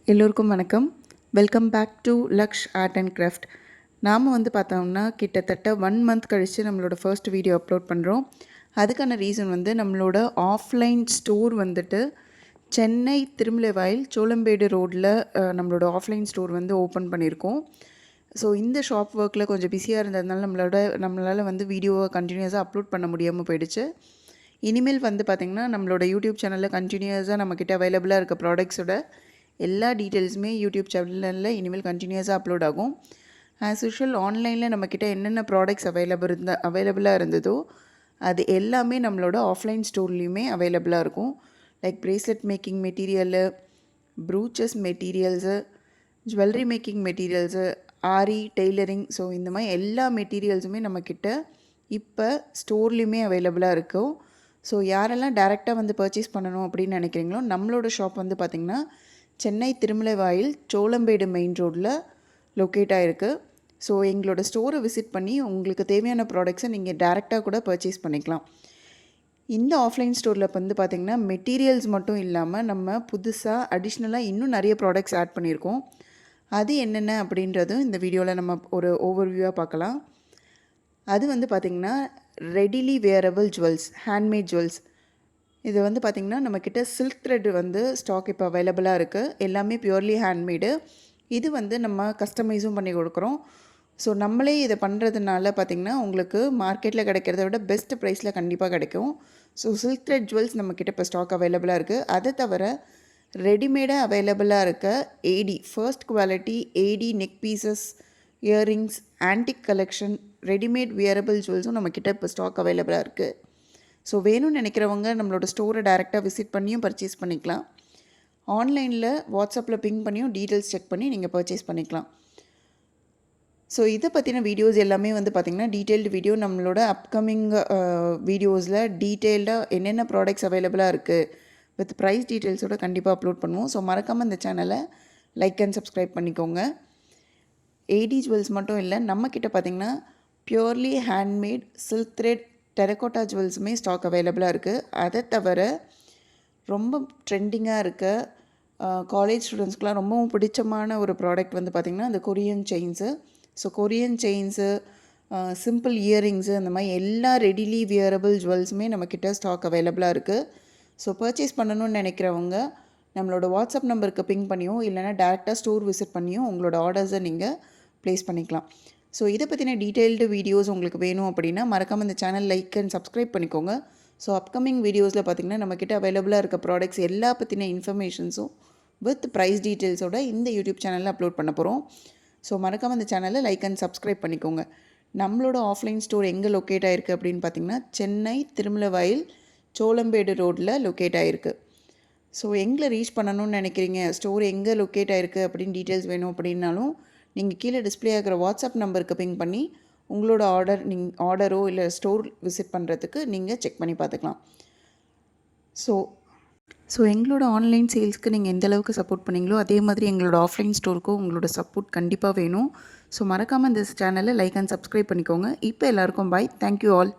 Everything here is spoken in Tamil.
எல்லோருக்கும் வணக்கம். Welcome back to Laksh art and craft. நாம் பார்த்தோம்னா கிட்டத்தட்ட 1 மந்த் கழித்து நம்மளோட ஃபர்ஸ்ட் வீடியோ அப்லோட் பண்ணுறோம். அதுக்கான ரீசன் நம்மளோட ஆஃப்லைன் ஸ்டோர் சென்னை திருமலைவாயில் சோளம்பேடு ரோட்டில் நம்மளோட ஆஃப்லைன் ஸ்டோர் ஓப்பன் பண்ணியிருக்கோம். ஸோ இந்த ஷாப் ஒர்க்கில் கொஞ்சம் பிஸியாக இருந்ததுனால நம்மளால் வீடியோவை கண்டினியூஸாக அப்லோட் பண்ண முடியாமல் போயிடுச்சு. இனிமேல் பார்த்திங்கன்னா நம்மளோட யூடியூப் சேனலில் கண்டினியூஸாக நம்மக்கிட்ட அவைலபிளாக இருக்க ப்ராடக்ட்ஸோட எல்லா டீட்டெயில்ஸுமே யூடியூப் சேனலில் இனிமேல் கண்டினியூஸாக அப்லோட் ஆகும். ஆஸ் யூஷுவல் ஆன்லைனில் நம்மக்கிட்ட என்னென்ன ப்ராடக்ட்ஸ் அவைலபிளாக இருந்ததோ அது எல்லாமே நம்மளோட ஆஃப்லைன் ஸ்டோர்லேயுமே அவைலபிளாக இருக்கும். Like bracelet making material, ப்ரூச்சஸ் materials, jewellery making materials, ஆரி டெய்லரிங், ஸோ இந்த மாதிரி எல்லா மெட்டீரியல்ஸுமே நம்மக்கிட்ட இப்போ ஸ்டோர்லேயுமே அவைலபிளாக இருக்கும். ஸோ யாரெல்லாம் டேரெக்டாக பர்ச்சேஸ் பண்ணணும் அப்படின்னு நினைக்கிறீங்களோ நம்மளோட ஷாப் பார்த்திங்கன்னா சென்னை திருமலைவாயில் சோளம்பேடு மெயின் ரோடில் லொக்கேட் ஆகிருக்கு. ஸோ எங்களோட ஸ்டோரை விசிட் பண்ணி உங்களுக்கு தேவையான ப்ராடக்ட்ஸை நீங்கள் டேரெக்டாக கூட பர்ச்சேஸ் பண்ணிக்கலாம். இந்த ஆஃப்லைன் ஸ்டோரில் பார்த்திங்கன்னா மெட்டீரியல்ஸ் மட்டும் இல்லாமல் நம்ம புதுசாக அடிஷ்னலாக இன்னும் நிறைய ப்ராடக்ட்ஸ் ஆட் பண்ணியிருக்கோம். அது என்னென்ன அப்படின்றதும் இந்த வீடியோவில் நம்ம ஒரு ஓவர்வியூவாக பார்க்கலாம். அது பார்த்திங்கன்னா readily wearable jewels, handmade jewels. இது பார்த்திங்கன்னா நம்மக்கிட்ட சில்க் த்ரெட் ஸ்டாக் இப்போ அவைலபிளாக இருக்குது. எல்லாமே பியூர்லி ஹேண்ட்மேடு. இது நம்ம கஸ்டமைஸும் பண்ணி கொடுக்குறோம். ஸோ நம்மளே இதை பண்ணுறதுனால பார்த்திங்கன்னா உங்களுக்கு மார்க்கெட்டில் கிடைக்கிறத விட பெஸ்ட் ப்ரைஸில் கண்டிப்பாக கிடைக்கும். ஸோ சில்க் த்ரெட் ஜுவல்ஸ் நம்மக்கிட்ட இப்போ ஸ்டாக் அவைலபிளாக இருக்குது. அதை தவிர ரெடிமேடாக அவைலபிளாக இருக்க AD first quality AD neck pieces, earrings, antique collection, readymade wearable ஜுவல்ஸும் நம்மக்கிட்ட இப்போ ஸ்டாக் அவைலபிளாக இருக்குது. ஸோ வேணும்னு நினைக்கிறவங்க நம்மளோட ஸ்டோரை டேரெக்டாக விசிட் பண்ணியும் பர்ச்சேஸ் பண்ணிக்கலாம். ஆன்லைனில் வாட்ஸ்அப்பில் பிங் பண்ணியும் டீட்டெயில்ஸ் செக் பண்ணி நீங்கள் பர்ச்சேஸ் பண்ணிக்கலாம். ஸோ இதை பற்றின வீடியோஸ் எல்லாமே பார்த்திங்கன்னா டீட்டெயில்டு வீடியோ நம்மளோட அப்கமிங் வீடியோஸில் டீட்டெயில்டாக என்னென்ன ப்ராடக்ட்ஸ் அவைலபிளாக இருக்குது வித் ப்ரைஸ் டீட்டெயில்ஸோடு கண்டிப்பாக அப்லோட் பண்ணுவோம். ஸோ மறக்காமல் இந்த சேனலை லைக் அண்ட் சப்ஸ்கிரைப் பண்ணிக்கோங்க. ஏடி ஜுவல்ஸ் மட்டும் இல்லை, நம்மக்கிட்ட பார்த்திங்கன்னா purely handmade silk thread terracotta ஜுவல்ஸுமே ஸ்டாக் அவைலபிளாக இருக்குது. அதை தவிர ரொம்ப ட்ரெண்டிங்காக இருக்க காலேஜ் ஸ்டூடெண்ட்ஸ்க்குலாம் ரொம்பவும் பிடிச்சமான ஒரு ப்ராடக்ட் பார்த்திங்கன்னா அந்த Korean chains. So Korean chains, simple earrings, அந்த மாதிரி எல்லா ரெடிலி வியரபிள் ஜுவல்ஸுமே நம்மக்கிட்ட ஸ்டாக் அவைலபிளாக இருக்குது. ஸோ பர்ச்சேஸ் பண்ணணும்னு நினைக்கிறவங்க நம்மளோட வாட்ஸ்அப் நம்பருக்கு பிங் பண்ணியும் இல்லைனா டேரெக்டாக ஸ்டோர் விசிட் பண்ணியும் உங்களோட ஆர்டர்ஸை நீங்கள் ப்ளேஸ் பண்ணிக்கலாம். ஸோ இதை பற்றின டீட்டெயில்டு வீடியோஸ் உங்களுக்கு வேணும் அப்படின்னா மறக்காமல் இந்த சேனல் லைக் அண்ட் சப்ஸ்கிரைப் பண்ணிக்கோங்க. ஸோ அப்கமிங் வீடியோஸில் பார்த்திங்கன்னா நம்மக்கிட்ட அவைலபிளாக இருக்க ப்ராடக்ட்ஸ் எல்லா பற்றின இன்ஃபர்மேஷன்ஸும் வித் ப்ரைஸ் டீட்டெயில்ஸோட இந்த யூடியூப் சேனலில் அப்லோட் பண்ண போகிறோம். ஸோ மறக்காமல் இந்த சேனலை லைக் அண்ட் சப்ஸ்கிரைப் பண்ணிக்கோங்க. நம்மளோட ஆஃப்லைன் ஸ்டோர் எங்கே லொக்கேட் ஆகிருக்கு அப்படின்னு பார்த்திங்கன்னா சென்னை திருமலவாயில் சோளம்பேடு ரோட்டில் லொக்கேட் ஆகிருக்கு. ஸோ எங்கே ரீச் பண்ணணும்னு நினைக்கிறீங்க, ஸ்டோர் எங்கே லொக்கேட் ஆகிருக்கு அப்படின்னு டீட்டெயில்ஸ் வேணும் அப்படின்னாலும் நீங்கள் கீழே டிஸ்பிளே ஆகிற வாட்ஸ்அப் நம்பருக்கு பிங் பண்ணி உங்களோட ஆர்டரோ இல்லை ஸ்டோர் விசிட் பண்ணுறதுக்கு நீங்கள் செக் பண்ணி பார்த்துக்கலாம். ஸோ எங்களோட ஆன்லைன் சேல்ஸ்க்கு நீங்கள் எந்த அளவுக்கு சப்போர்ட் பண்ணிங்களோ அதே மாதிரி எங்களோட ஆஃப்லைன் ஸ்டோருக்கும் உங்களோட சப்போர்ட் கண்டிப்பாக வேணும். ஸோ மறக்காமல் இந்த சேனலை லைக் அண்ட் சப்ஸ்கிரைப் பண்ணிக்கோங்க. இப்போ எல்லாருக்கும் பாய். Thank you all.